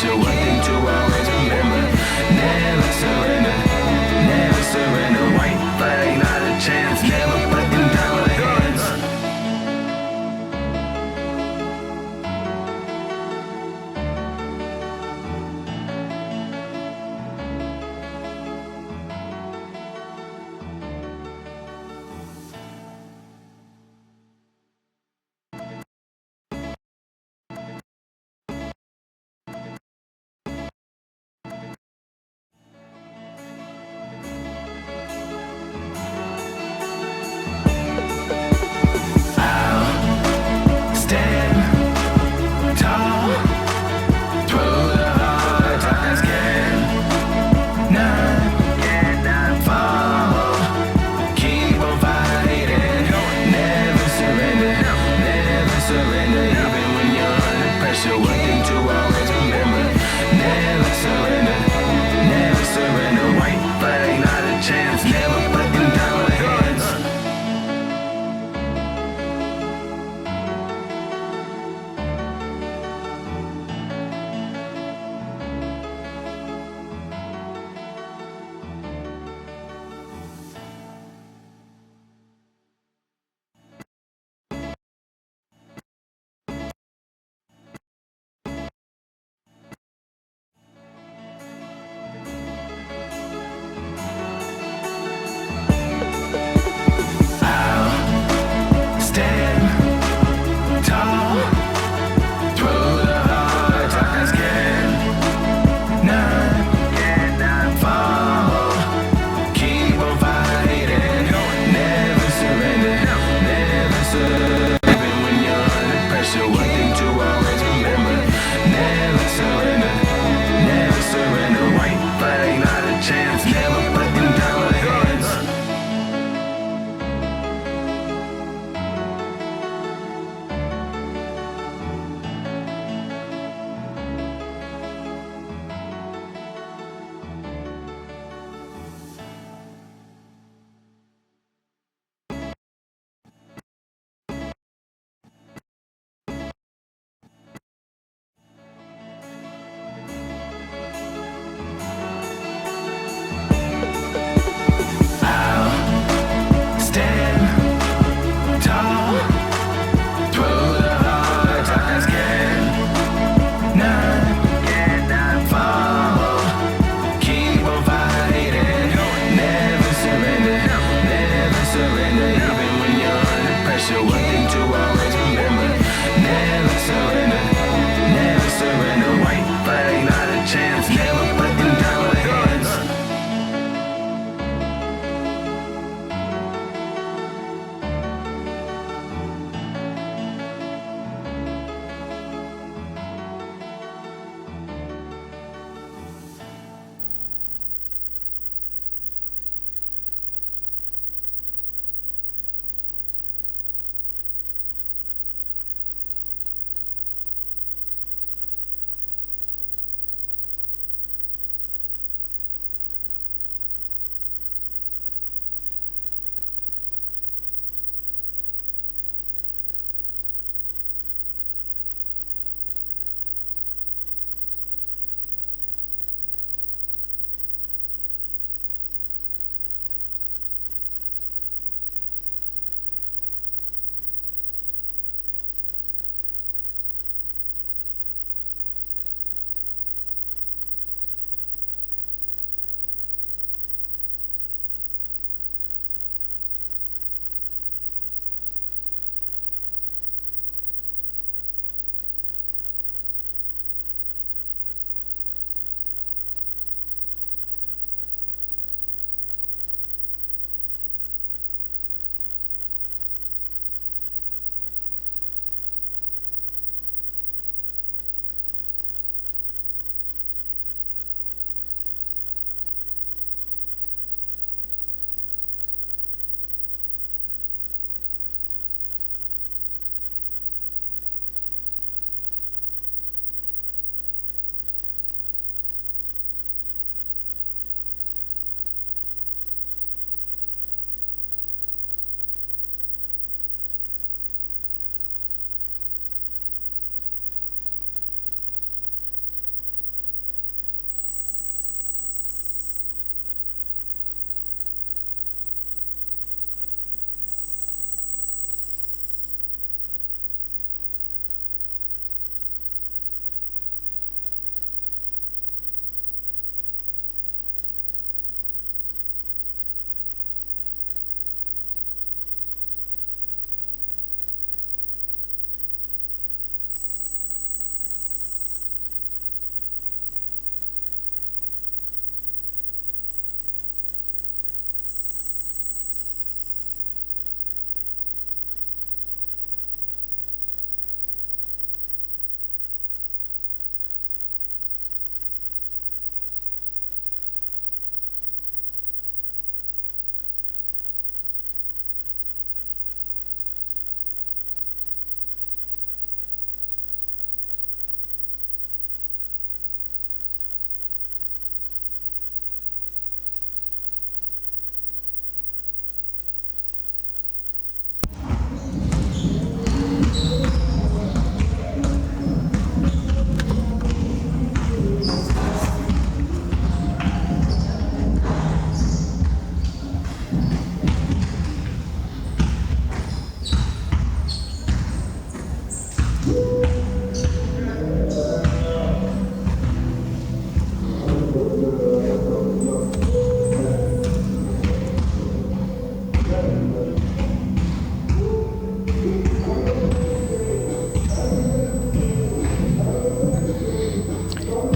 So one thing to always remember, never surrender, never surrender. White flag, not a chance, never putting down my hands.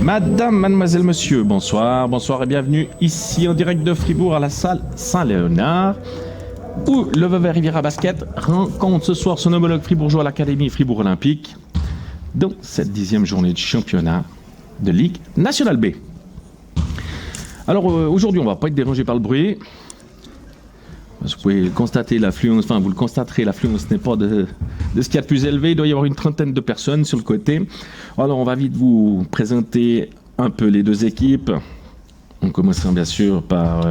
Madame, mademoiselle, monsieur, bonsoir, bonsoir et bienvenue ici en direct de Fribourg à la salle Saint-Léonard où le Vevey Riviera Basket rencontre ce soir son homologue fribourgeois à l'Académie Fribourg Olympique dans cette 10e journée de championnat de Ligue Nationale B. Alors aujourd'hui on ne va pas être dérangé par le bruit. Vous pouvez constater l'affluence, enfin vous le constaterez, l'affluence n'est pas de ce qu'il y a de plus élevé. Il doit y avoir une trentaine de personnes sur le côté. Alors on va vite vous présenter un peu les deux équipes. On commencera bien sûr par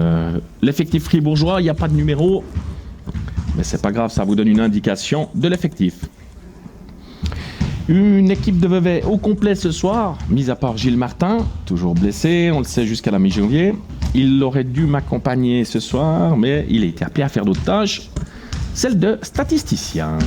l'effectif fribourgeois. Il n'y a pas de numéro, mais c'est pas grave, ça vous donne une indication de l'effectif. Une équipe de Vevey au complet ce soir, mis à part Gilles Martin, toujours blessé, on le sait jusqu'à la mi-janvier. Il aurait dû m'accompagner ce soir, mais il a été appelé à faire d'autres tâches, celle de statisticien.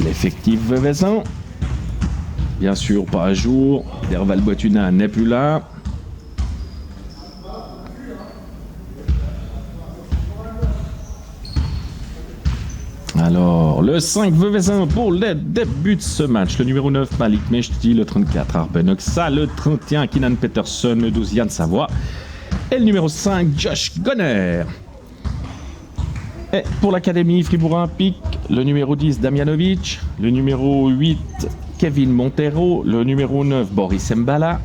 L'effectif veveysan, bien sûr pas à jour, Derval Boituna n'est plus là. Alors, le 5 veveysan pour le début de ce match. Le numéro 9, Malik Mechti, le 34, Arben Oxa, le 31, Kinan Peterson, le 12, Yann Savoie, et le numéro 5, Josh Gonner. Et pour l'Académie Fribourg Olympique, le numéro 10, Damjanovic, le numéro 8, Kevin Montero, le numéro 9, Boris Mbala.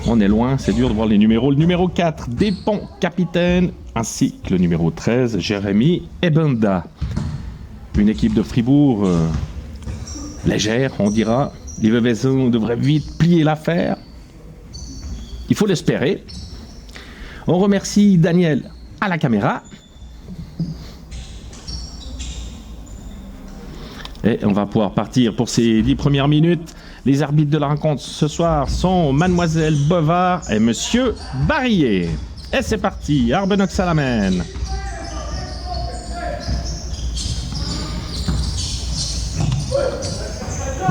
On est loin, c'est dur de voir les numéros. Le numéro 4, Despont, capitaine, ainsi que le numéro 13, Jérémy Ebenda. Une équipe de Fribourg légère, on dira. Les Veveysans devraient vite plier l'affaire. Il faut l'espérer. On remercie Daniel à la caméra. Et on va pouvoir partir pour ces 10 premières minutes. Les arbitres de la rencontre ce soir sont Mademoiselle Bovard et Monsieur Barillet. Et c'est parti, Arben Oxa l'amène.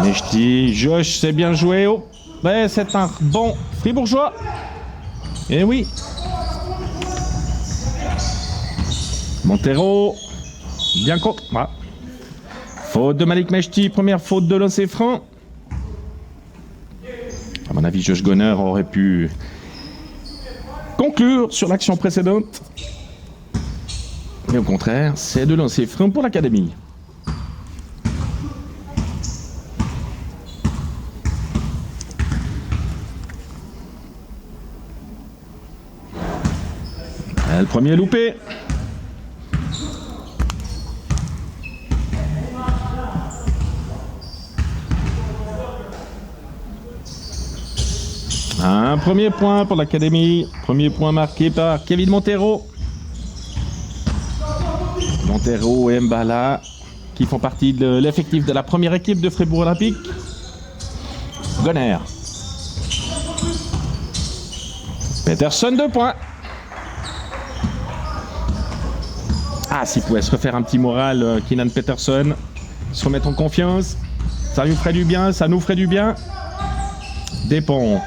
Mechti, Josh, c'est bien joué. Oh, ouais, c'est un bon fribourgeois. Eh oui. Montero, bien contre. Voilà. Faute de Malik Mechti, première faute de lancer franc. À mon avis, Josh Gonner aurait pu conclure sur l'action précédente. Mais au contraire, c'est de lancer franc pour l'Académie. Le premier loupé. Un premier point pour l'Académie. Premier point marqué par Kevin Montero. Montero et Mbala qui font partie de l'effectif de la première équipe de Fribourg Olympique. Gonner. Peterson, 2 points. Ah, s'il pouvait se refaire un petit moral, Kinan Peterson. Se remettre en confiance. Ça lui ferait du bien, ça nous ferait du bien. Despont.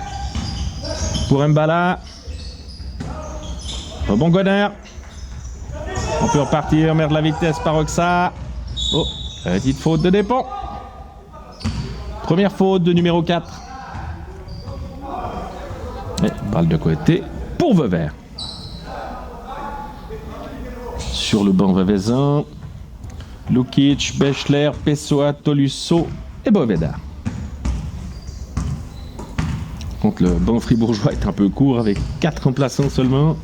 Pour Mbala. Bon Gonner. On peut repartir, merde la vitesse par Oxa. Oh, petite faute de Despont. Première faute de numéro 4. Et balle de côté pour Vevey. Sur le banc veveysan, Lukic, Bechler, Pessoa, Tolusso et Boveda. Contre le banc fribourgeois est un peu court avec 4 remplaçants seulement.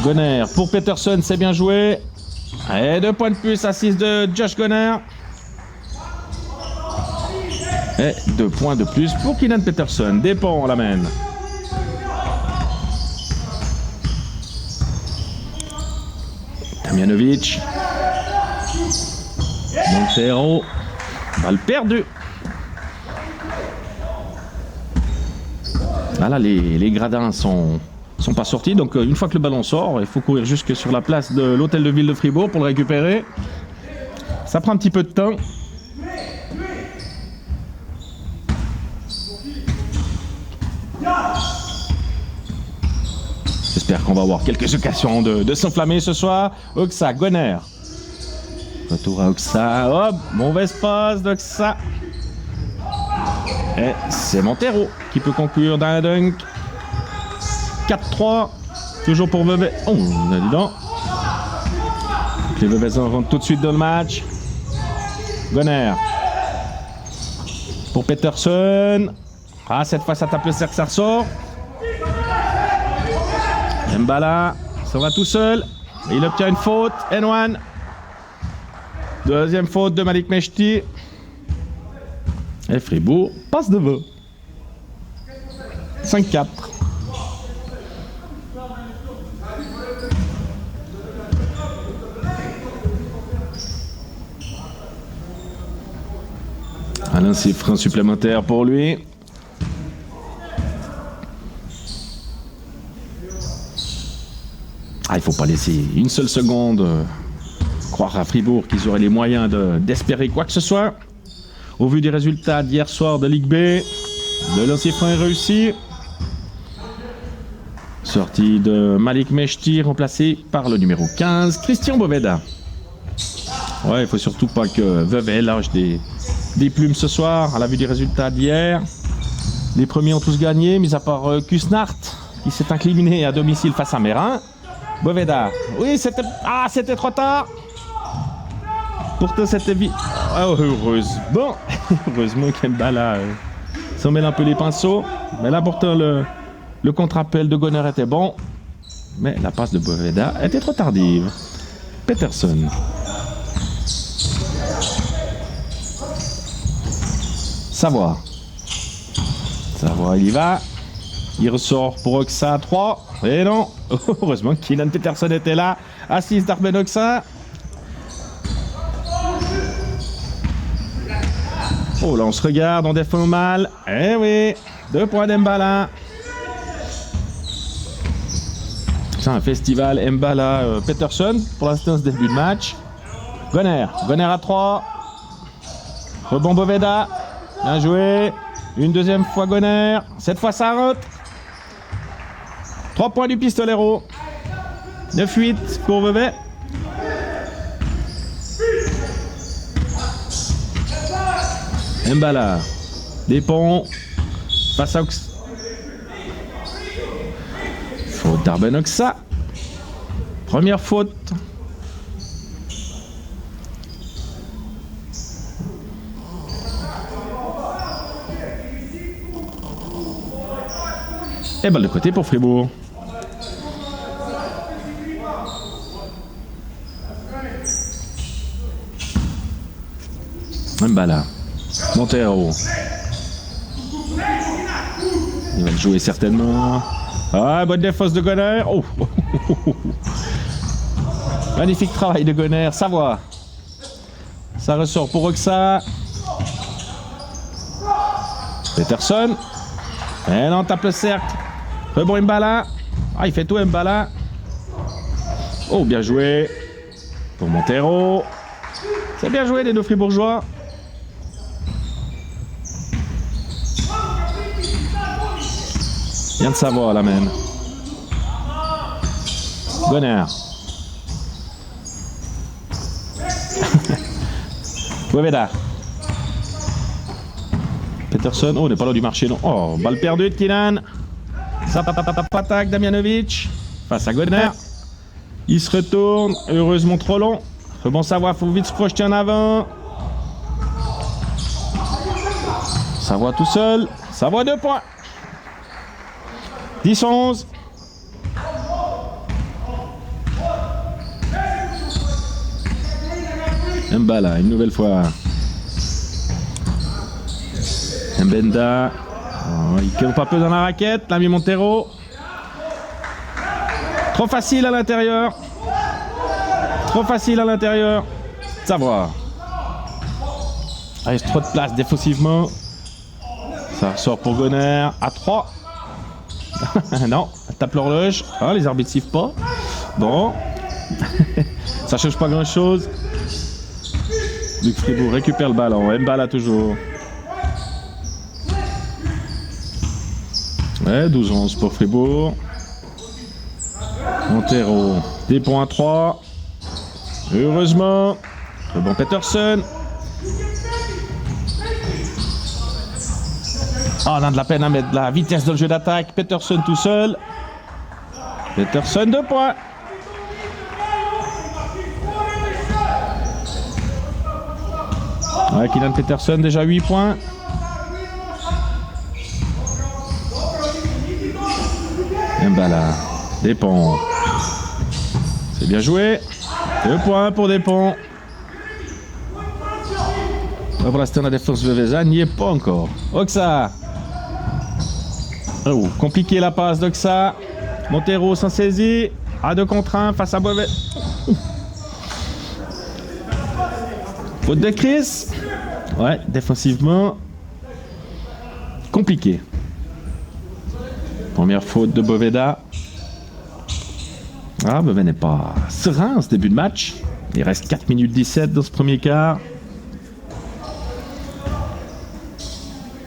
Gonner pour Peterson, c'est bien joué. Et 2 points de plus, assise de Josh Gonner. Et 2 points de plus pour Kinan Peterson. Despont l'amène. Damjanovic. Montero. Balle perdue. Voilà, les gradins sont sont pas sortis. Donc une fois que le ballon sort, il faut courir jusque sur la place de l'hôtel de ville de Fribourg pour le récupérer. Ça prend un petit peu de temps. J'espère qu'on va avoir quelques occasions de s'enflammer ce soir. Oxa, Goner. Retour à Oxa. Hop, mauvaise passe d'Oxa. Et c'est Montero qui peut conclure d'un dunk. 4-3. Toujours pour Vevey. Oh, on a dit non. Les Veveysins rentrent tout de suite dans le match. Goner. Pour Peterson. Ah, cette fois ça tape le cercle, ça ressort. Mbala, ça va tout seul. Il obtient une faute. N1. Deuxième faute de Malik Mechti. Et Fribourg passe devant. 5-4. Un lancer franc supplémentaire pour lui. Ah, il ne faut pas laisser une seule seconde croire à Fribourg qu'ils auraient les moyens d'espérer quoi que ce soit. Au vu des résultats d'hier soir de Ligue B, le lancer franc est réussi. Sortie de Malik Mechti, remplacé par le numéro 15, Christian Boveda. Ouais, il faut surtout pas que Vevey lâche des plumes ce soir, à la vue des résultats d'hier. Les premiers ont tous gagné, mis à part Kusnart, qui s'est incliné à domicile face à Mérin. Boveda, oui, c'était trop tard. Pourtant, c'était vite. Oh, heureusement. Heureusement qu'Mbala s'en mêle un peu les pinceaux. Mais là, pourtant, le contre-appel de Goner était bon. Mais la passe de Boveda était trop tardive. Peterson. Savoie. Savoie, il y va. Il ressort pour Oxa 3. Et non. Heureusement que Keenan Peterson était là. Assise d'Arben Oxa. Oh là, on se regarde, on défend mal. Eh oui, 2 points d'Mbala. C'est un festival Mbala Peterson pour l'instant ce début de match. Goner à 3. Rebond Boveda. Bien joué. Une deuxième fois Goner. Cette fois ça rentre. 3 points du pistolero. 9-8 pour Vevey. Mbala. Des ponts. Face à Oxa. Faute d'Arben Oxa. Première faute. Et balle de côté pour Fribourg. Mbala. Montero. Il va le jouer certainement. Ah, bonne défense de Goner. Oh. Magnifique travail de Goner. Savoie. Ça ressort pour Oxa. Peterson. Et non, tape le cercle. Rebond Mbala. Ah, il fait tout Mbala. Oh, bien joué. Pour Montero. C'est bien joué des deux Fribourgeois. Vient de Savoie la mène. Goner. Boveda. Peterson. Oh, on n'est pas loin du marché, non. Oh, balle perdue de Keenan. Ça attaque Damjanovic. Face à Goner. Il se retourne. Heureusement trop long. Bon Savoie, faut vite se projeter en avant. Savoie tout seul. Savoie 2 points. 10-11. Mbala, une nouvelle fois. Mbenda. Oh, il ne pas peu dans la raquette. L'ami Montero. Trop facile à l'intérieur. Trop facile à l'intérieur. Savoie. Il reste trop de place défensivement. Ça ressort pour Goner. À 3. Non, tape l'horloge. Ah, les arbitres sifflent pas. Bon. Ça change pas grand chose. Luc Fribourg récupère le ballon. Mbala toujours. Ouais, 12-11 pour Fribourg. Montero. Des points à 3. Heureusement. Le bon Peterson. Ah, on a de la peine à mettre de la vitesse dans le jeu d'attaque. Peterson tout seul. Peterson 2 points. Ouais, Kylian Peterson déjà 8 points. Mbala. Despont. C'est bien joué. 2 points pour Despont. Pour l'instant, la défense de Vezan n'y est pas encore. Oxa. Oh, compliqué la passe d'Oxa. Montero s'en saisit. À 2 contre 1 face à Beauvais. Faute de Chris. Ouais, défensivement. Compliqué. Première faute de Boveda. Ah, Beauvais n'est pas serein en ce début de match. Il reste 4 minutes 17 dans ce premier quart.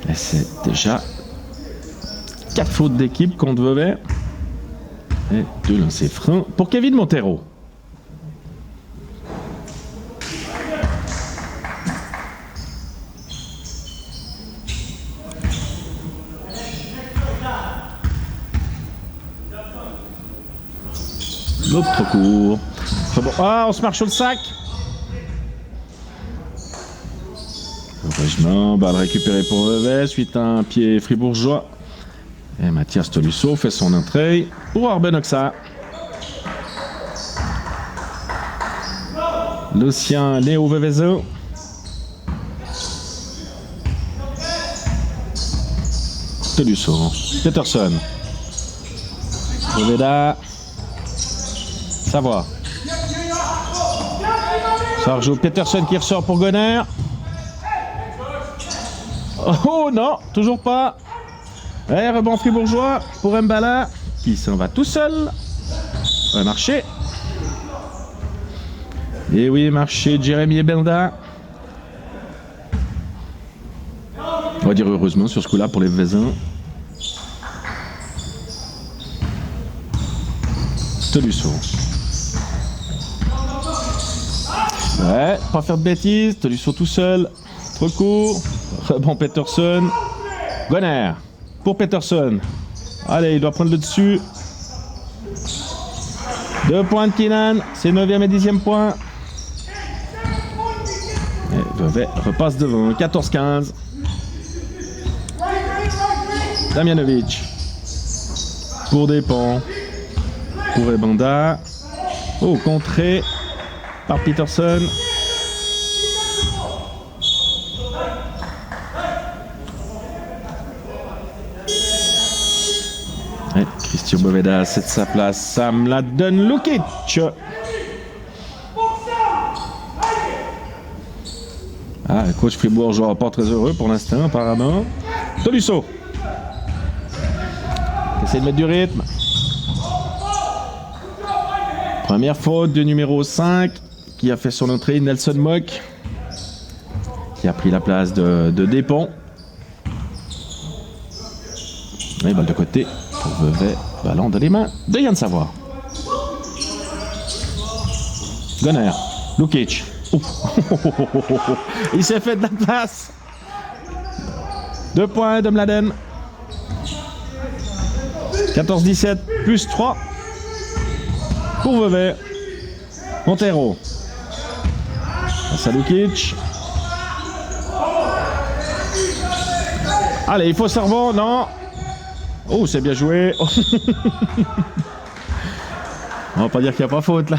Et c'est déjà 4 fautes d'équipe contre Beauvais. Et 2 lancers francs pour Kevin Montero. L'autre trop court. Bon. Ah, on se marche sur le sac. Heureusement, balle récupérée pour Vevey, suite à un pied fribourgeois. Et Mathias Tolusso fait son entrée pour Arben Oxa. Lucien Léo Vevezo. Tolusso. Peterson. Boveda. Savoie. Sarjo Peterson qui ressort pour Gonner. Oh non, toujours pas. Ouais, rebond fribourgeois pour Mbala qui s'en va tout seul. Ouais, marché. Et oui, marché Jérémy Ebelda. On va dire heureusement sur ce coup-là pour les Vézins. Tolusso. Ouais, pas faire de bêtises. Tolusso tout seul. Trop court. Bon Peterson. Gonner. Pour Peterson. Allez, il doit prendre le dessus. 2 points de Keenan. C'est 9e et 10e point. Et Vevey repasse devant. 14-15. Damjanovic. Pour Despont. Pour Ebanda. Oh, contré par Peterson. Et Christian Boveda c'est de sa place. Sam la donne Lukic. Ah, le coach fribourgeois pas très heureux pour l'instant apparemment. Tolusso. Essaye de mettre du rythme. Première faute du numéro 5 qui a fait son entrée, Nelson Mock, qui a pris la place de Despont. Et balle de côté pour Vevey, ballon dans les mains de Yann Savoie. Gonner, Lukic. Il s'est fait de la place. 2 points de Mladen. 14-17 plus 3 pour Vevey. Montero. Face à Lukic. Allez, il faut servant, non. Oh, c'est bien joué. On va pas dire qu'il n'y a pas faute là.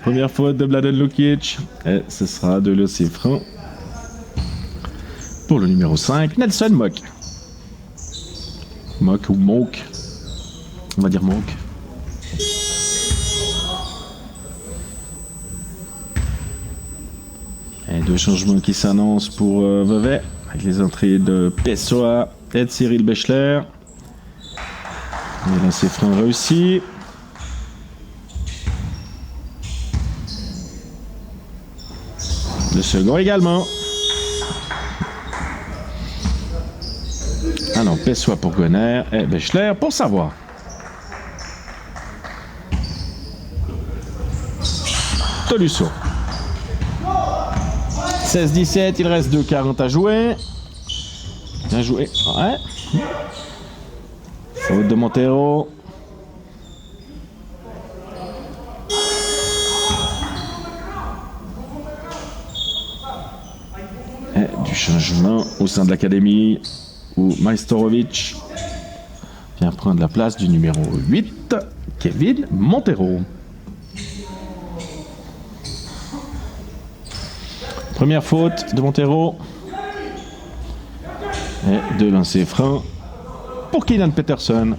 Première faute de Mladen Lukic. Et ce sera de lancer franc pour le numéro 5, Nelson Mock. Mock ou Monk. On va dire Monk. Et 2 changements qui s'annoncent pour Vevey, avec les entrées de Pessoa et de Cyril Bechler. Et lancer franc réussi. Le second également. Ah non, Pessoa pour Gonner et Bechler pour Savoie. Tolusso. 16-17, il reste 2,40 à jouer. Bien joué. Ouais. Faute de Montero. Et du changement au sein de l'académie où Majstorovic vient prendre la place du numéro 8, Kevin Montero. Première faute de Montero. Et deux lancers francs pour Kylian Peterson.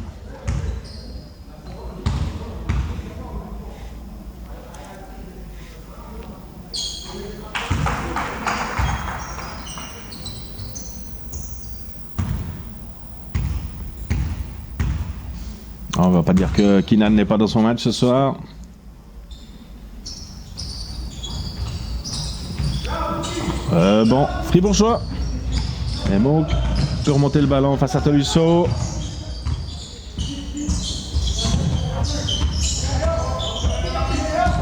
On va pas dire que Kylian n'est pas dans son match ce soir. Bon, Fribourgeois. Et Monk peut remonter le ballon face à Tolusso.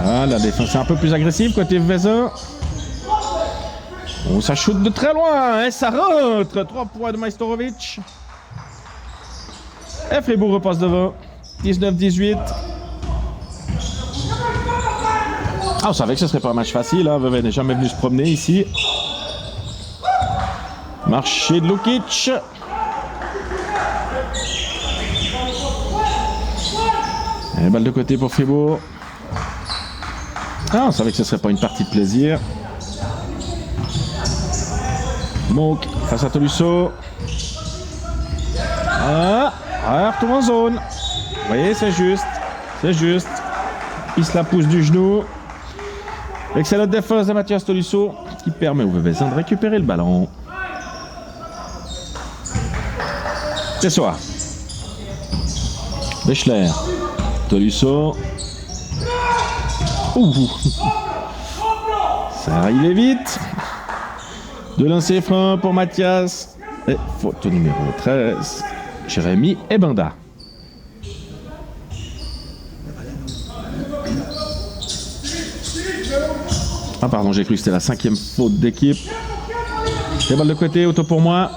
Ah, la défense est un peu plus agressive côté Vezin. Oh, ça shoot de très loin et ça rentre. 3 points de Majstorovic. Et Fribourg repasse devant. 19-18. Ah, on savait que ce serait pas un match facile. Hein. Vevey n'est jamais venu se promener ici. Marché de Lukic. Et balle de côté pour Fribourg. Ah, on savait que ce serait pas une partie de plaisir. Monk face à Tolusso. Ah, retourne en zone. Vous voyez, c'est juste. C'est juste. Il se la pousse du genou. Excellente défense de Mathias Tolusso qui permet aux Vevezins de récupérer le ballon. C'est ça. Bechler. Tolusso. Ouh. Ça arrive vite. Deux lancers francs pour Mathias. Et faute numéro 13. Jérémy Ebanda. Ah pardon, j'ai cru que c'était la 5e faute d'équipe. Les balles de côté, auto pour moi.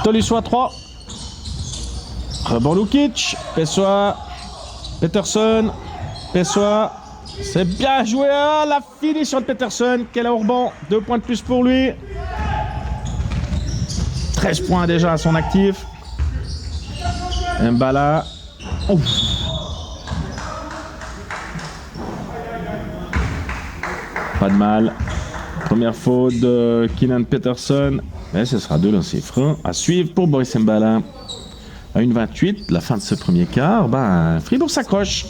Tolusso à 3. Rebond Lukic. Pessoa. Peterson. Pessoa. C'est bien joué. Ah, la finition de Peterson. Quel rebond. 2 points de plus pour lui. 13 points déjà à son actif. Mbala. Ouf. Pas de mal. Première faute de Kylian Peterson. Mais ce sera 2 lancers francs à suivre pour Boris Mbala. À 1,28, la fin de ce premier quart, Fribourg s'accroche.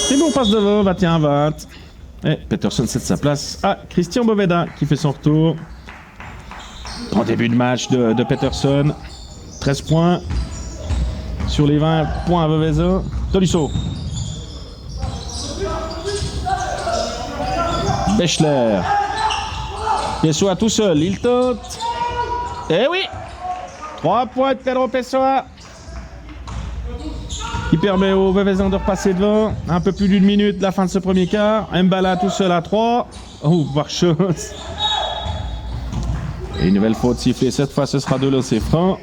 Fribourg passe devant, 21-20. Et Peterson cède sa place à Christian Boveda qui fait son retour. En début de match de Peterson. 13 points sur les 20 points à Vevezin. Tolusso. Bechler. Pessoa tout seul, il tente. Eh oui, 3 points de Pedro Pessoa. Qui permet aux Vevezins de repasser devant. Un peu plus d'une minute, la fin de ce premier quart. Mbala tout seul à 3. Oh, par chance. Et une nouvelle faute sifflée. Cette fois, ce sera 2 lancers francs.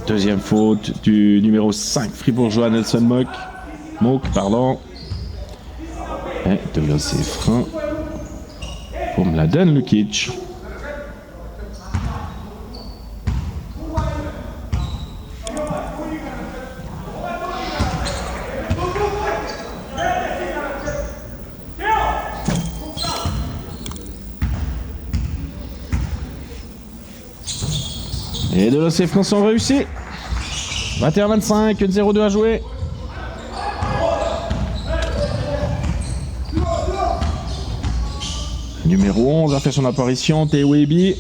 Deuxième faute du numéro 5 fribourgeois Nelson Mock. Pardon. Et 2 lancers francs pour Mladen Lukic. Et de lancer francs sont réussis. 21-25, 1-0-2 à jouer. Numéro 11 a fait son apparition, Tewebi.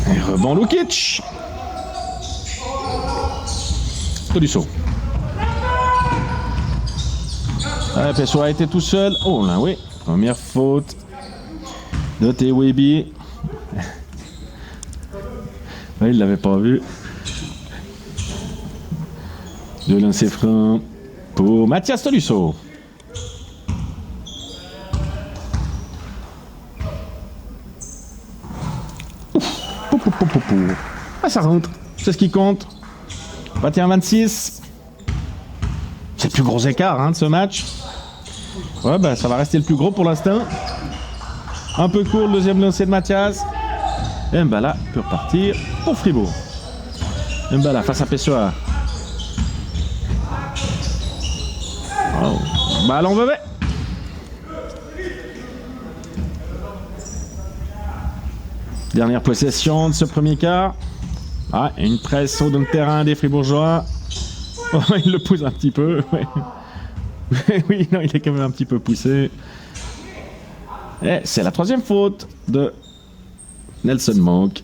Et rebond Lukic. Tolisso. Pessoa a été tout seul. Oh là oui, première faute de Tewebi. Ouais, il l'avait pas vu. De lancer franc pour Mathias Tolisso. Ah, ça rentre, c'est ce qui compte. 21-26. C'est le plus gros écart de ce match. Ouais, bah ça va rester le plus gros pour l'instant. Un peu court le deuxième lancer de Mathias. Et Mbala peut repartir pour Fribourg. Mbala face à Pessoa. Oh. Ballon bébé. Dernière possession de ce premier quart. Ah, une presse au terrain des Fribourgeois. Oh, il le pousse un petit peu. Ouais. Oui, non, il est quand même un petit peu poussé. Et c'est la troisième faute de Nelson Monk.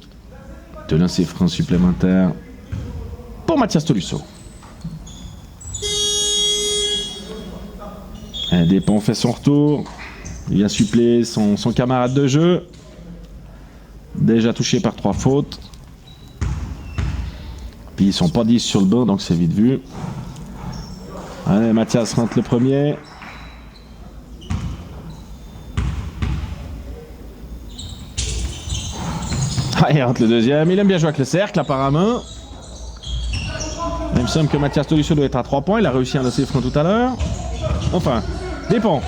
De lancer franc supplémentaire pour Mathias Tolisso. Despont fait son retour. Il vient suppléer son camarade de jeu. Déjà touché par 3 fautes. Puis ils sont pas 10 sur le banc, donc c'est vite vu. Allez, Mathias rentre le premier. Ah, il rentre le deuxième. Il aime bien jouer avec le cercle, apparemment. Il me semble que Mathias Tolisso doit être à 3 points. Il a réussi à lancer franc tout à l'heure. Enfin, Despont.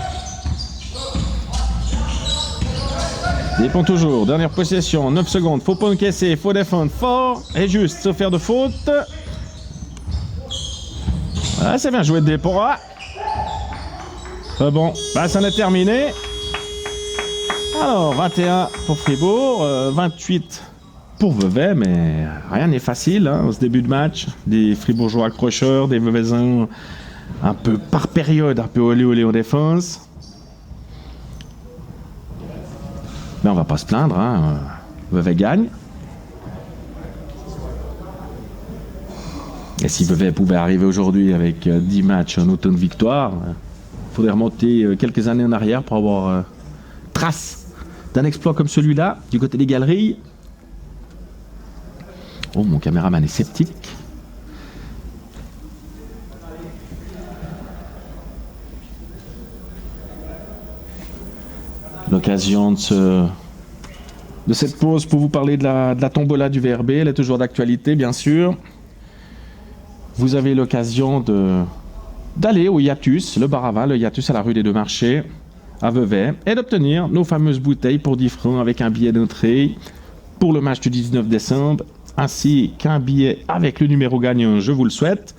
Despont toujours. Dernière possession. 9 secondes. Faut pas encaisser. Faut défendre fort. Et juste, sauf faire de faute. Ah, c'est bien joué de Despont. Ah. Bon, bah, ça en est terminé. Alors, 21 pour Fribourg. 28 pour Vevey. Mais rien n'est facile en ce début de match. Des Fribourgeois accrocheurs. Des Veveysins un peu par période. Un peu olé en défense. Mais on va pas se plaindre, Vevey gagne. Et si Vevey pouvait arriver aujourd'hui avec 10 matchs en autant de victoires, il faudrait remonter quelques années en arrière pour avoir trace d'un exploit comme celui-là, du côté des galeries. Oh, mon caméraman est sceptique. L'occasion de cette pause pour vous parler de la tombola du VRB. Elle est toujours d'actualité, bien sûr. Vous avez l'occasion d'aller au Hiatus, le bar à vin, le Hiatus à la rue des Deux Marchés, à Vevey, et d'obtenir nos fameuses bouteilles pour 10 francs avec un billet d'entrée pour le match du 19 décembre, ainsi qu'un billet avec le numéro gagnant, je vous le souhaite.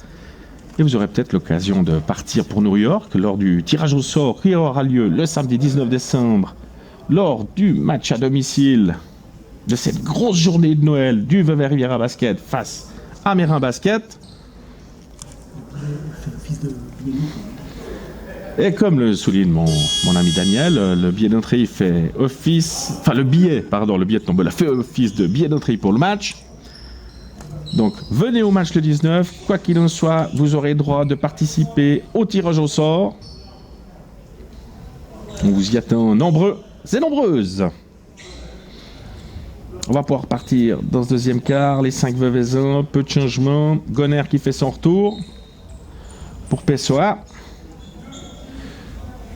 Et vous aurez peut-être l'occasion de partir pour New York lors du tirage au sort qui aura lieu le samedi 19 décembre, lors du match à domicile de cette grosse journée de Noël du Vevey Riviera Basket face à Mérin Basket. Et comme le souligne mon ami Daniel, le billet d'entrée fait office, enfin le billet de tombola fait office de billet d'entrée pour le match. Donc venez au match le 19, quoi qu'il en soit, vous aurez droit de participer au tirage au sort. On vous y attend nombreux et nombreuses. On va pouvoir partir dans ce deuxième quart, les 5 Veveysins, peu de changements. Gonner qui fait son retour pour Pessoa.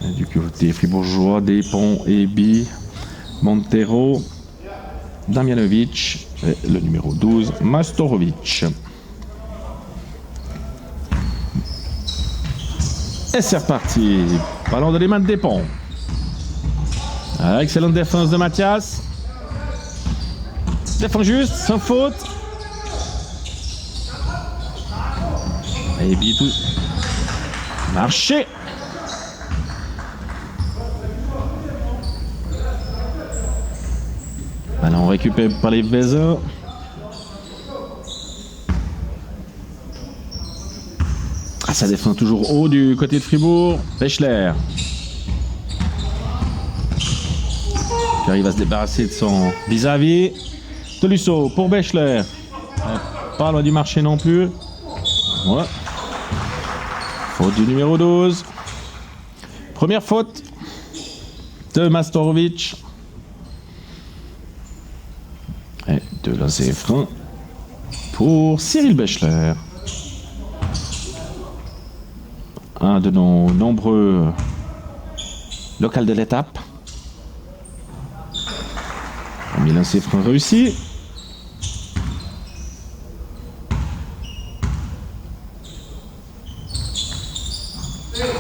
Et du côté fribourgeois, Despont, Ebi, Montero, Damjanovic et le numéro 12, Mastorovic. Et c'est reparti. Ballon de les mains de Despont. Excellente défense de Mathias. Défend juste, sans faute. Et Ebi tout. Marché. Ballon récupéré par les Vezins. Ah, ça défend toujours haut du côté de Fribourg. Bechler. Qui arrive à se débarrasser de son vis-à-vis. Tolisso pour Bechler. Pas loin du marché non plus. Ouais. Faute du numéro 12. Première faute de Mastorovic. Et de lancer franc pour Cyril Bechler. Un de nos nombreux locaux de l'étape. Premier lancer franc réussi.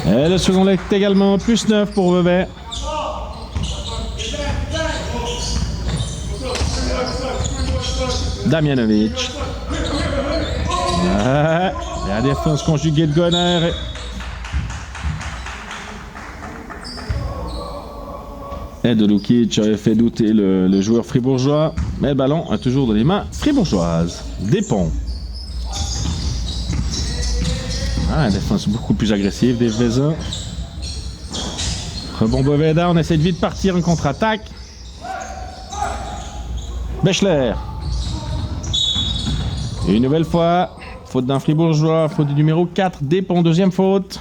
Et le second est également plus 9 pour Vevey. Damjanovic. La défense conjuguée de Gonner. Et de Lukic avait fait douter le joueur fribourgeois. Mais le ballon est toujours dans les mains fribourgeoises. Despont. Ah, une défense beaucoup plus agressive des Vezins. Rebond Boveda, on essaie de vite partir en contre-attaque. Bechler. Et une nouvelle fois, faute d'un fribourgeois, faute du numéro 4, Despont, deuxième faute.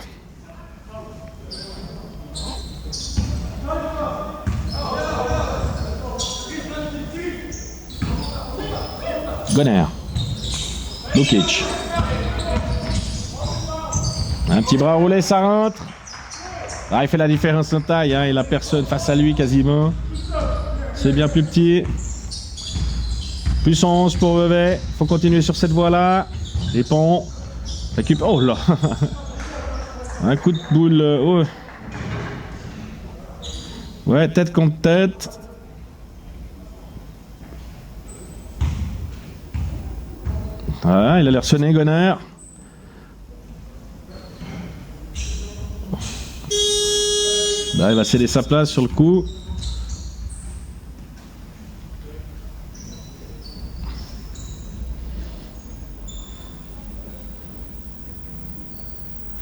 Gonner. Lukic. Un petit bras roulé, ça rentre. Ah, il fait la différence en taille, hein. Il a personne face à lui quasiment. C'est bien plus petit. Plus 11 pour Vevey. Faut continuer sur cette voie-là. Despont. Récupère. Oh là. Un coup de boule. Oh. Ouais, tête contre tête. Voilà, il a l'air sonné, Gonner. Là, il va céder sa place sur le coup.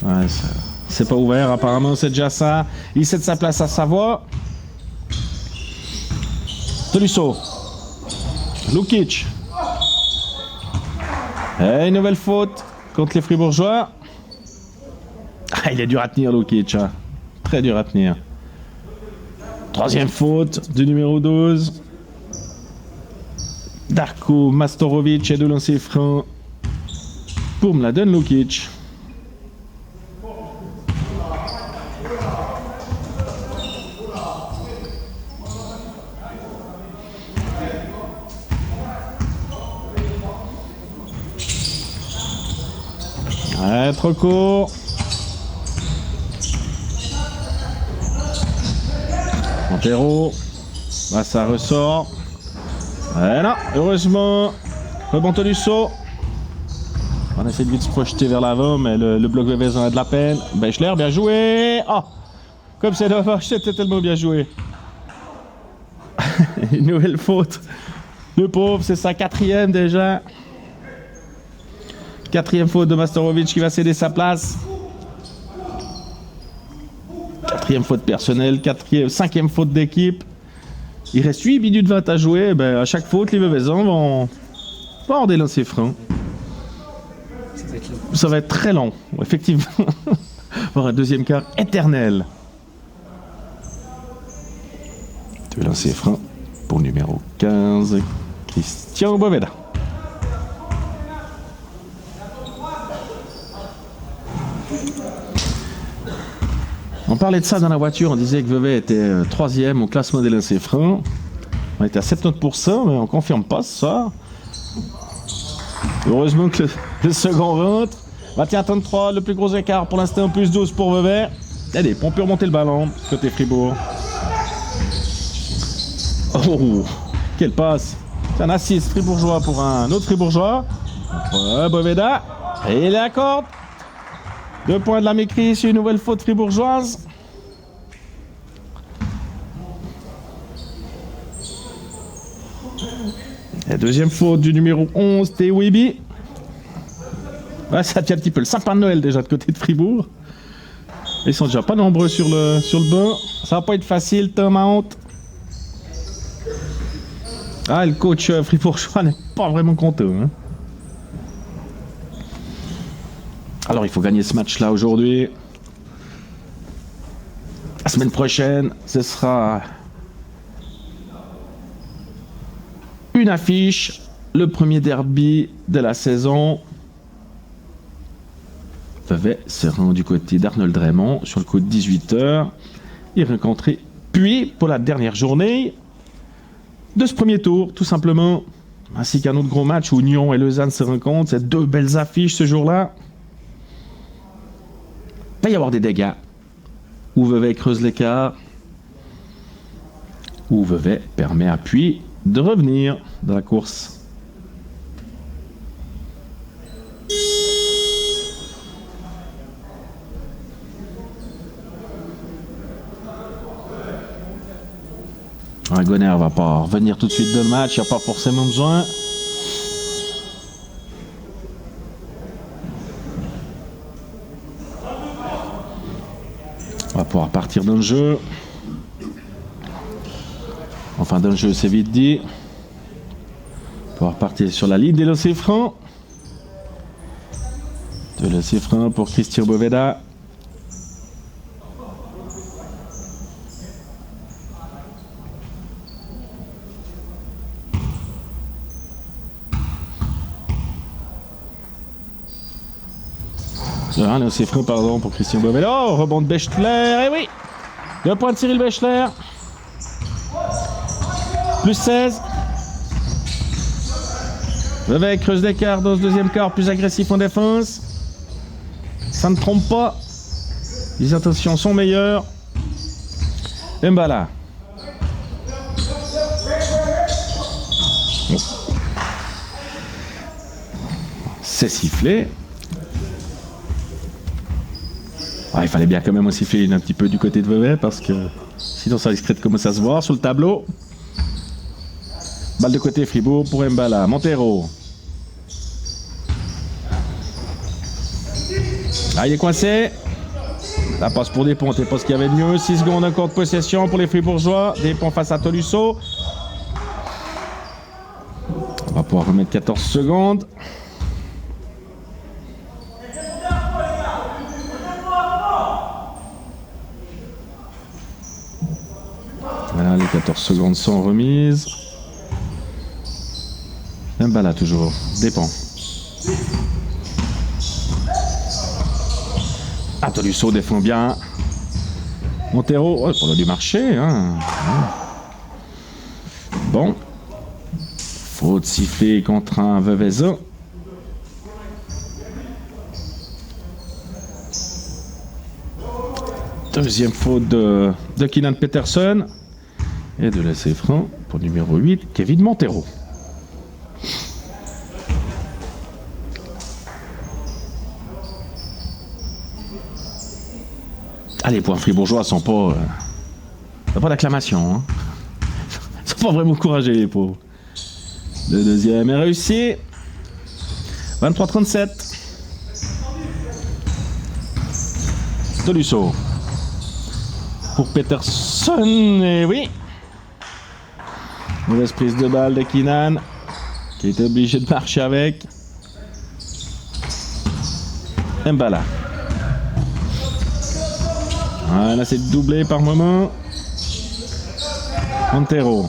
Ouais, c'est pas ouvert, apparemment c'est déjà ça. Il cède sa place à Savoie. Tolisso. Lukic. Et une nouvelle faute contre les Fribourgeois. Ah, il est dur à tenir, Lukic. Hein. Très dur à tenir. Troisième faute du numéro 12. Darko Mastorovic et de lancer franc pour Mladen Lukic. Ouais, trop court. Montero. Bah, ça ressort. Voilà, heureusement. Rebond Tolisso. On essaie de vite se projeter vers l'avant, mais le bloc de Vezin a de la peine. Bechler, bien joué. Oh, comme c'est dommage, c'était tellement bien joué. Une nouvelle faute. Le pauvre, c'est sa quatrième déjà. Quatrième faute de Mastorovic qui va céder sa place. Quatrième faute personnelle, cinquième faute d'équipe. Il reste 8 minutes 20 à jouer. Ben, à chaque faute, les Vevezans vont avoir des lancers francs. Ça va être très long, effectivement. Avoir un deuxième quart éternel. Deux lancers francs pour numéro 15, Christian Boveda. On parlait de ça dans la voiture, on disait que Vevey était 3e au classement des lancers francs. On était à 70%, mais on confirme pas ça. Heureusement que le second rentre. 21-33, le plus gros écart pour l'instant, plus 12 pour Vevey. Allez, on peut remonter le ballon, côté Fribourg. Oh, quelle passe. C'est un assist fribourgeois pour un autre fribourgeois. Boveda, et il accorde. 2 points de la mécrise sur une nouvelle faute fribourgeoise. La deuxième faute du numéro 11, Tewibi. Ouais, ça tient un petit peu le sapin de Noël déjà de côté de Fribourg. Ils sont déjà pas nombreux sur le banc. Ça va pas être facile, Tom Mount. Ah, le coach fribourgeois n'est pas vraiment content. Hein. Alors, il faut gagner ce match-là aujourd'hui. La semaine prochaine, ce sera une affiche. Le premier derby de la saison. Vevey se rend du côté d'Arnold Raymond sur le coup de 18h et rencontrer Puy pour la dernière journée de ce premier tour, tout simplement. Ainsi qu'un autre gros match où Nyon et Lausanne se rencontrent. C'est deux belles affiches ce jour-là. Il va y avoir des dégâts. Où Vevey creuse l'écart. Où Vevey permet à Puy de revenir dans la course. Gonner va pas revenir tout de suite dans le match, il n'y a pas forcément besoin. On va pouvoir partir dans le jeu. Enfin, dans le jeu, c'est vite dit. On va pouvoir partir sur la ligne des lancers francs. De lancers francs pour Christian Boveda. C'est franc, pardon, pour Christian Boveda. Oh, rebond de Bechler. Eh oui! 2 points de Cyril Bechler. Plus 16. Vevey creuse d'écart dans ce deuxième quart, plus agressif en défense. Ça ne trompe pas. Les intentions sont meilleures. Mbala. C'est sifflé. Ah, il fallait bien quand même aussi siffler un petit peu du côté de Vevey parce que sinon ça risquerait de commencer à se voir sur le tableau. Balle de côté Fribourg pour Mbala. Montero. Ah, il est coincé. La passe pour Despont, c'est pas ce qu'il y avait de mieux. 6 secondes encore de possession pour les Fribourgeois. Despont face à Tolusso. On va pouvoir remettre 14 secondes. Voilà, les 14 secondes sont remises. Mbala toujours. Despont. Ah, Tolusso défend bien. Montero, oh, pour du marché. Hein. Bon. Faute sifflée contre un Vevezin. Deuxième faute de Keenan Peterson. Et de laisser franc pour numéro 8, Kevin Montero. Ah, les points fribourgeois sont pas d'acclamation. Hein. Ils sont pas vraiment encouragés, les pauvres. Le deuxième est réussi. 23-37. Tolusso. Pour Peterson, et oui. Mauvaise prise de balle de Keenan, qui était obligé de marcher avec. Mbala. Voilà, c'est doublé par moment. Montero.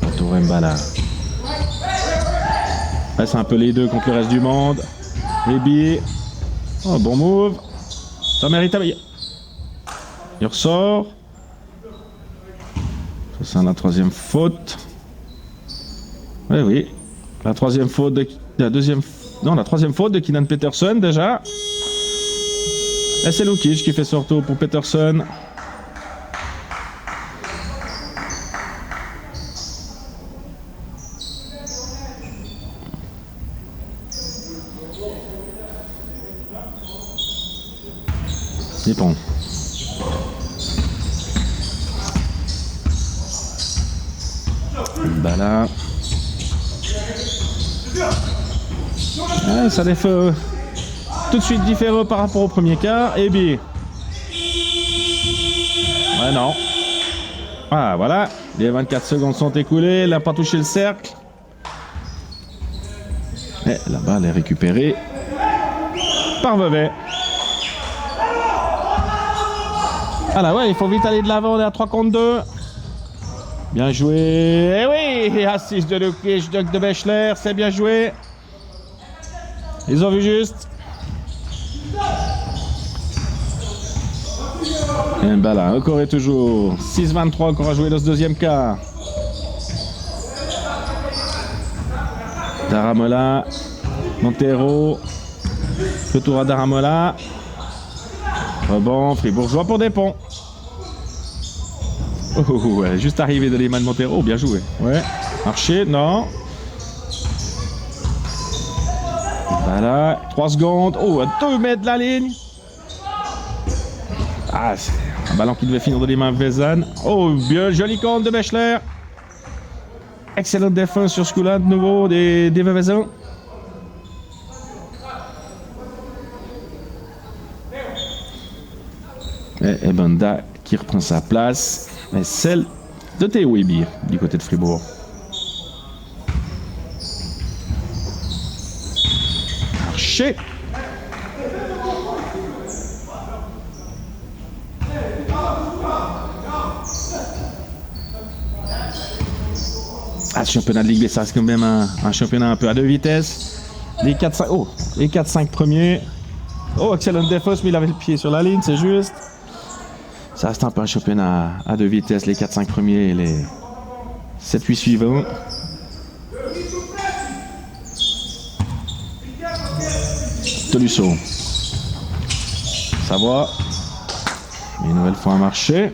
Retour Mbala. Passe un peu les deux contre le reste du monde. Ebi. Oh, bon move. Ça mérite. Il ressort. Ça, c'est la troisième faute. Oui, oui. La troisième faute de... la troisième faute de Keenan Peterson, déjà. Et c'est Lukic qui fait son retour pour Peterson. Despont. Mbala. Ouais, ça les fait tout de suite différent par rapport au premier quart. Et bien. Ouais, non. Ah, voilà. Les 24 secondes sont écoulées. Il n'a pas touché le cercle. Et la balle est récupérée par Vevey. Ah ouais, il faut vite aller de l'avant. On est à 3 contre 2. Bien joué. Et oui, assist de Lukic, de Bechler. C'est bien joué. Ils ont vu juste. Et Mbala, encore et toujours. 6-23 encore à jouer dans ce deuxième quart. Daramola, Montero. Retour à Daramola. Rebond, Fribourgeois pour Despont. Oh, elle est juste arrivée de les mains de Montero. Bien joué. Ouais. Marché, non. Voilà, 3 secondes. Oh, à 2 mètres de la ligne. Ah, c'est un ballon qui devait finir dans les mains de Vezan. Oh, bien, joli compte de Bechler. Excellente défense sur ce coup-là, de nouveau, des Vezan. Et Banda qui reprend sa place. Et celle de Théo Ibir, du côté de Fribourg. Marché. Ah, le championnat de Ligue B, ça reste quand même un championnat un peu à 2 vitesses. Les 4-5 premiers. Oh, excellente défense, mais il avait le pied sur la ligne, c'est juste. Ça reste un peu un championnat à 2 vitesses, les 4-5 premiers et les 7-8 suivants. Tolusso. Ça va. Une nouvelle fois un marché.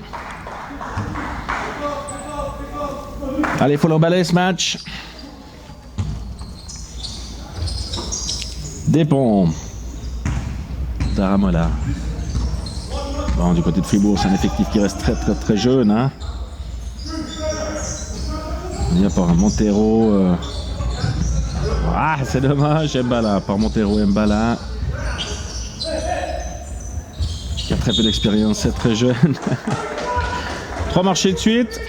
Allez, il faut l'emballer ce match. Despont. Daramola. Bon, du côté de Fribourg, c'est un effectif qui reste très jeune. Hein. Il y a par Montero. Ah, c'est dommage. Mbala. Par Montero et Mbala. Qui a très peu d'expérience, c'est très jeune. 3 marchés de suite.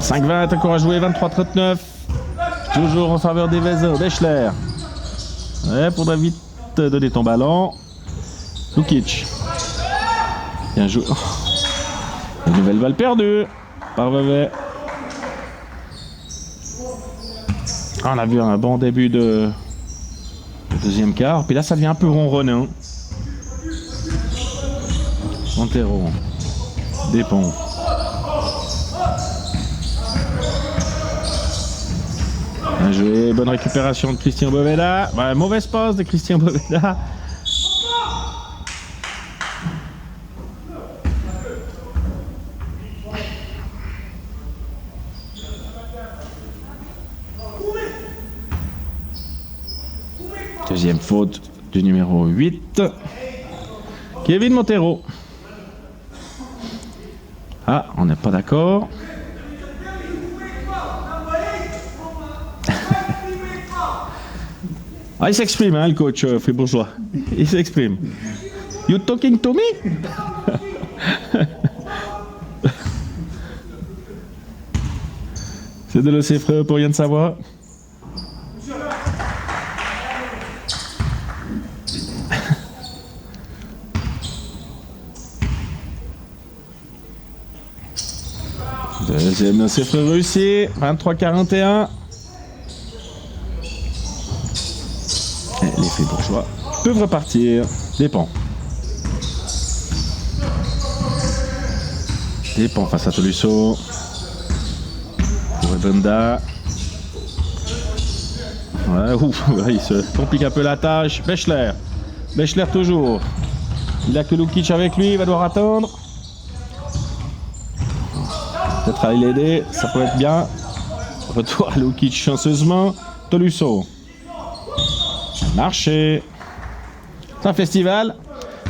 5-20 encore à jouer, 23-39. Toujours en faveur des Vezin. Bechler. Ouais, faudra vite donner ton ballon. Lukic. Bien joué. Oh. Une nouvelle balle perdue par Vevey. On a vu un bon début de deuxième quart. Puis là, ça devient un peu ronronnant. Montero. Despont. Bien joué, bonne récupération de Christian Boveda. Ouais, mauvaise passe de Christian Boveda. Deuxième faute du numéro 8. Kevin Montero. Ah, on n'est pas d'accord. Ah, il s'exprime, hein, le coach fribourgeois. Il s'exprime. You talking to me? C'est de l'OC frère pour rien de savoir. Deuxième OC frère réussi. 23-41. Les Fribourgeois peuvent repartir. Despont. Despont face à Tolusso. Pour Ebenda. Ouais, ouf, il se complique un peu la tâche. Bechler. Bechler toujours. Il a que Lukic avec lui, il va devoir attendre. Peut-être aller l'aider, ça peut être bien. Retour à Lukic chanceusement. Tolusso. Marché. C'est un festival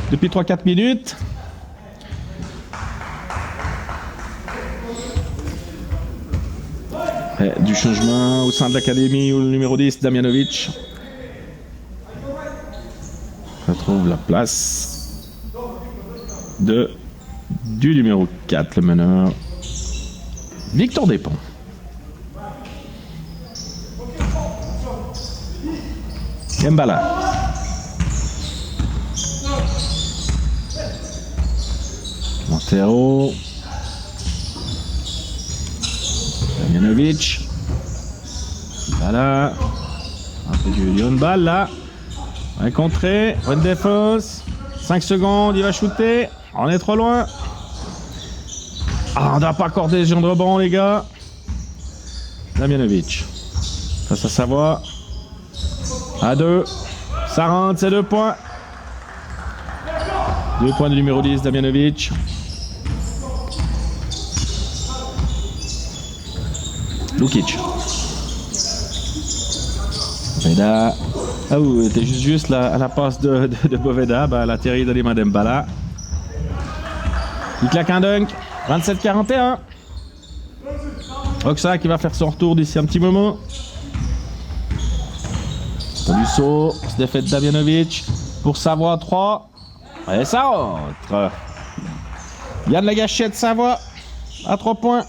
depuis 3-4 minutes. Du changement au sein de l'académie où le numéro 10, Damjanovic, retrouve la place du numéro 4, le meneur, Victor Despont. Mbala. Montero. Damjanovic. Voilà. Un peu du Lyon Ball là. Un contré. Bonne défense. 5 secondes. Il va shooter. On est trop loin. Ah, on n'a pas accordé les gens de rebond, les gars. Damjanovic. Face à Savoie. À 2. Ça rentre, c'est 2 points. 2 points du numéro 10, Damjanovic. Lukic. Boveda. Ah oui, t'es juste là, à la passe de Boveda. Bah, elle atterrit dans les mains d'Mbala. Il claque un dunk. 27-41. Oxa qui va faire son retour d'ici un petit moment. Tolisso, se défait de Damjanovic. Pour Savoie 3. Et ça rentre. Yann Lagachette, Savoie. À 3 points.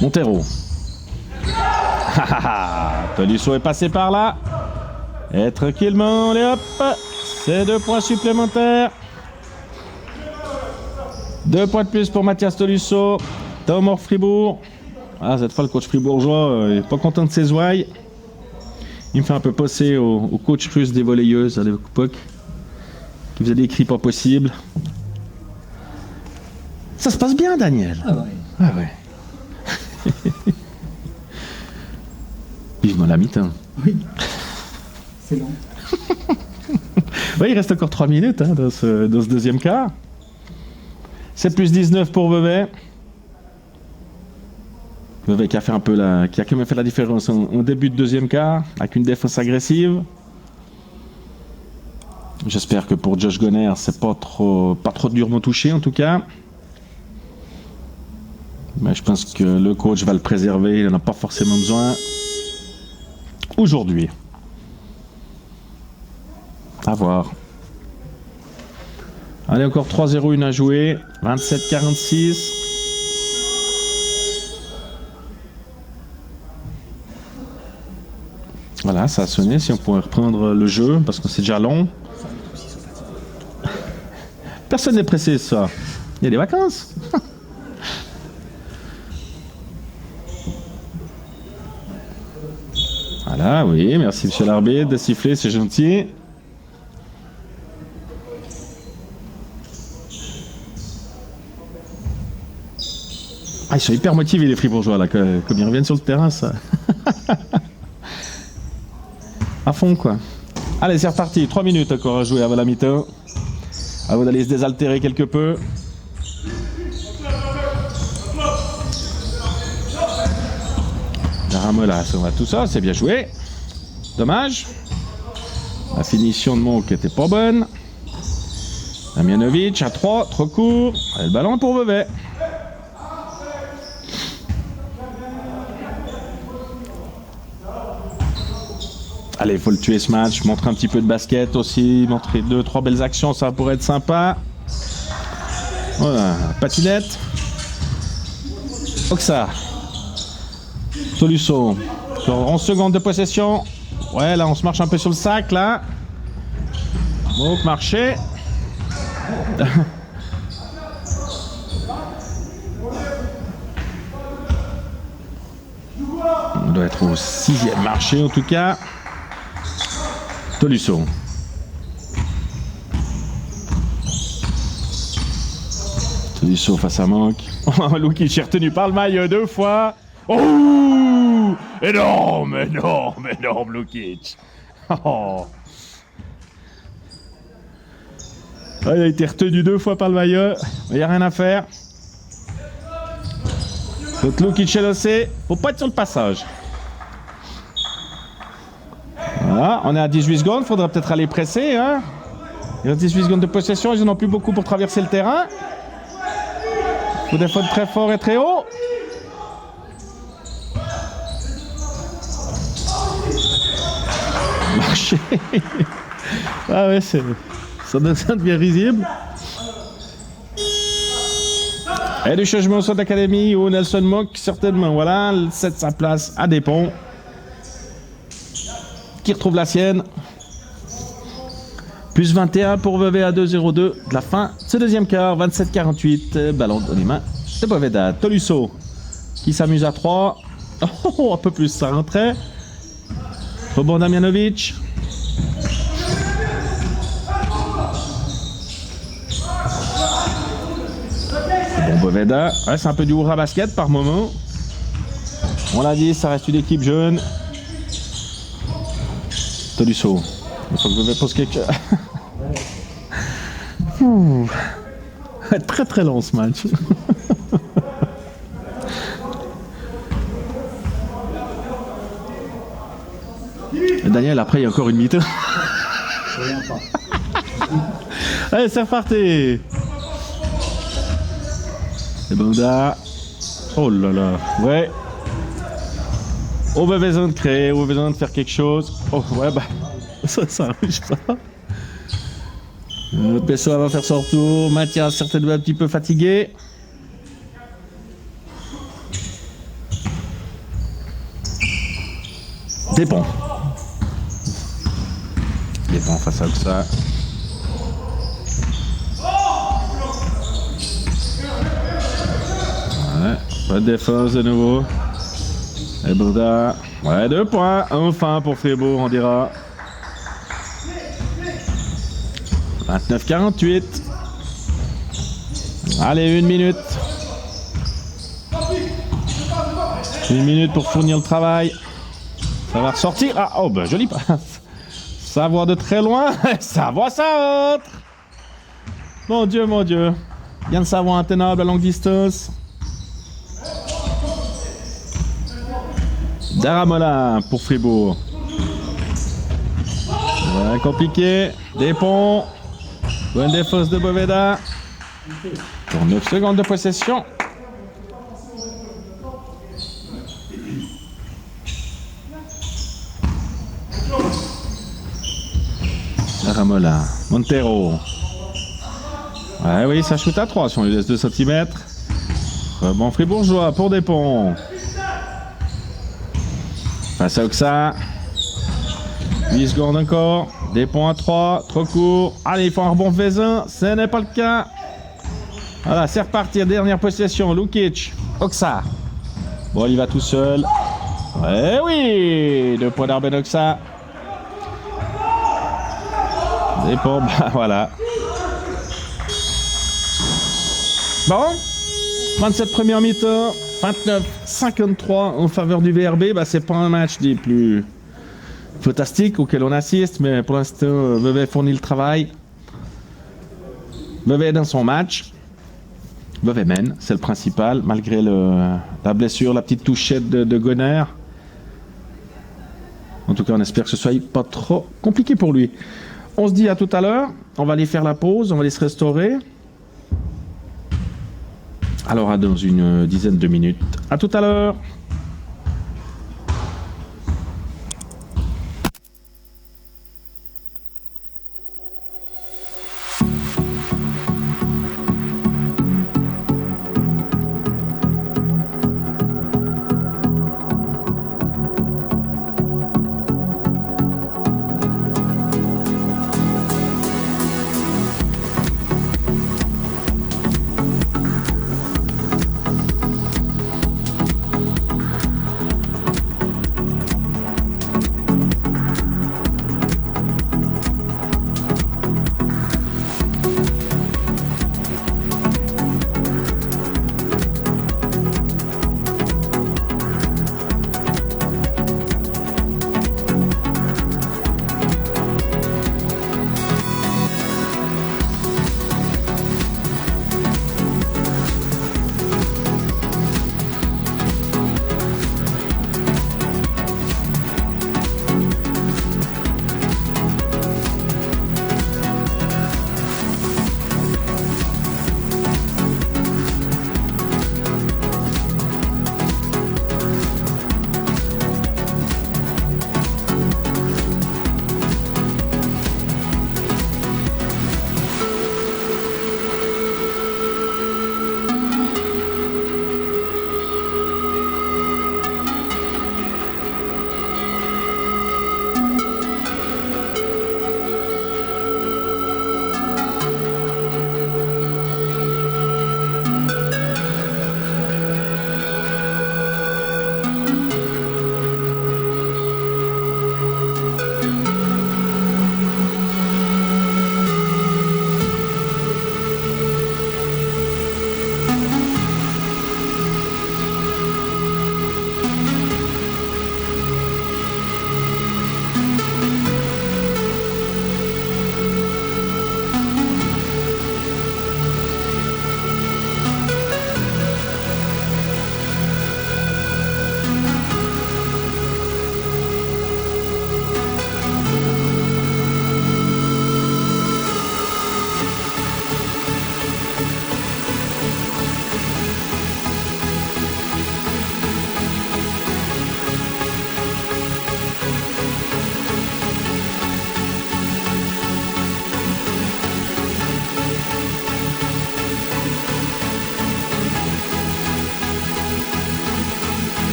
Montero. Tolisso est passé par là. Et tranquillement, allez hop. C'est 2 points supplémentaires. 2 points de plus pour Mathias Tolisso. Tom Fribourg. Ah, cette fois, le coach fribourgeois n'est pas content de ses ouailles. Il me fait un peu penser au coach russe des volleyeuses à l'époque, qui faisait des cris pas possibles. Ça se passe bien, Daniel. Ah ouais. Ah ouais. Vivement la mi-temps. Oui. C'est long. Ouais, il reste encore 3 minutes dans ce deuxième quart. 7 plus 19 pour Vevey. Vevey qui a fait qui a quand même fait la différence au début de deuxième quart, avec une défense agressive. J'espère que pour Josh Gonner, c'est pas trop durement touché en tout cas. Mais je pense que le coach va le préserver, il n'en a pas forcément besoin aujourd'hui. À voir. Allez, encore 3-0, une à jouer. 27-46. Voilà, ça a sonné. Si on pourrait reprendre le jeu, parce que c'est déjà long. Personne n'est pressé, ça. Il y a des vacances. Voilà, oui, merci monsieur l'arbitre de siffler, c'est gentil. Ah, ils sont hyper motivés les fribourgeois là, comme ils reviennent sur le terrain, ça. À fond quoi. Allez, c'est reparti, 3 minutes encore à jouer avant la mi-temps. À vous d'aller se désaltérer quelque peu. Ramola, ça va tout ça, c'est bien joué. Dommage. La finition de Monk était pas bonne. Damjanovic à 3, trop court. Et le ballon pour Vevey. Allez, il faut le tuer ce match. Montrer un petit peu de basket aussi. Montrer 2-3 belles actions, ça pourrait être sympa. Voilà, patinette. Oxa. Tolisso. 11 secondes de possession. Ouais, là, on se marche un peu sur le sac, là. Donc, marcher. On doit être au 6e marché, en tout cas. Tolisso. Tolisso face à Monk. Lukic est retenu par le maillot 2 fois. Oh! Énorme, Lukic. Oh. Il a été retenu 2 fois par le maillot. Il n'y a rien à faire. Donc Lukic est lancé. Faut pas être sur le passage. Voilà, on est à 18 secondes. Faudra peut-être aller presser. Hein. Il reste 18 secondes de possession. Ils n'en ont plus beaucoup pour traverser le terrain. Coup de faute très fort et très haut. Marché. Ah ouais, ça devient risible. Et du changement au centre d'académie où Nelson Mock, certainement, voilà, cède sa place à Despont. Qui retrouve la sienne. Plus 21 pour Vevey à 2-0-2 de la fin. Ce deuxième quart, 27-48. Ballon dans les mains de Boveda. Tolusso qui s'amuse à 3. Oh, un peu plus, ça rentrait. Rebond Damjanovic. Bon, Boveda. Ouais, c'est un peu du hurrah basket par moment. On l'a dit, ça reste une équipe jeune. Tolusso. Il faut que Vevey pose quelque chose. Très très long ce match. Et Daniel, après il y a encore une mi-temps. Allez, c'est reparti. Et Bouda. Oh là là. Ouais. On avait besoin de créer, on avait besoin de faire quelque chose. Oh ouais, bah. Ça arrive pas. Pessoa va faire son retour. Mathias certainement un petit peu fatigué. Despont. Despont face à ça. Ouais, pas de défense de nouveau. Et Bouda. Ouais, 2 points. Enfin pour Fribourg, on dira. 29-48. Allez, 1 minute. 1 minute pour fournir le travail. Ça va ressortir. Ah, oh, ben, joli passe. Ça voit de très loin. Ça voit ça autre. Mon Dieu, mon Dieu. Yann Savoie intenable à longue distance. Daramola pour Fribourg. Ouais, compliqué. Despont. Bonne défense de Boveda. Pour 9 secondes de possession. Ramola. Montero. Ouais, oui, ça shoot à 3 si on lui laisse 2 cm. Bon fribourgeois pour Despont. Face à Oxa. 8 secondes encore. Despont à 3. Trop court. Allez, il faut un rebond Vezin. Ce n'est pas le cas. Voilà, c'est reparti. Dernière possession. Lukic. Oxa. Bon, il va tout seul. Ouais, oui. 2 points d'Arben Oxa. Despont, bah voilà. Bon. 27 première mi-temps. 29-53 en faveur du VRB. Bah, c'est pas un match des plus fantastiques auquel on assiste, mais pour l'instant, Vevey fournit le travail. Vevey est dans son match. Vevey mène, c'est le principal, malgré la blessure, la petite touchette de Gonner. En tout cas, on espère que ce soit pas trop compliqué pour lui. On se dit à tout à l'heure. On va aller faire la pause, on va aller se restaurer. Alors, à dans une dizaine de minutes. À tout à l'heure.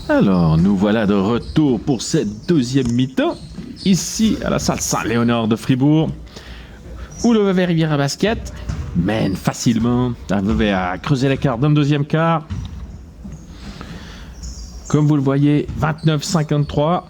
Alors, nous voilà de retour pour cette deuxième mi-temps, ici à la salle Saint-Léonard de Fribourg, où le Vevey Riviera Basket mène facilement. Le Vevey a creusé l'écart dans le deuxième quart. Comme vous le voyez, 29-53.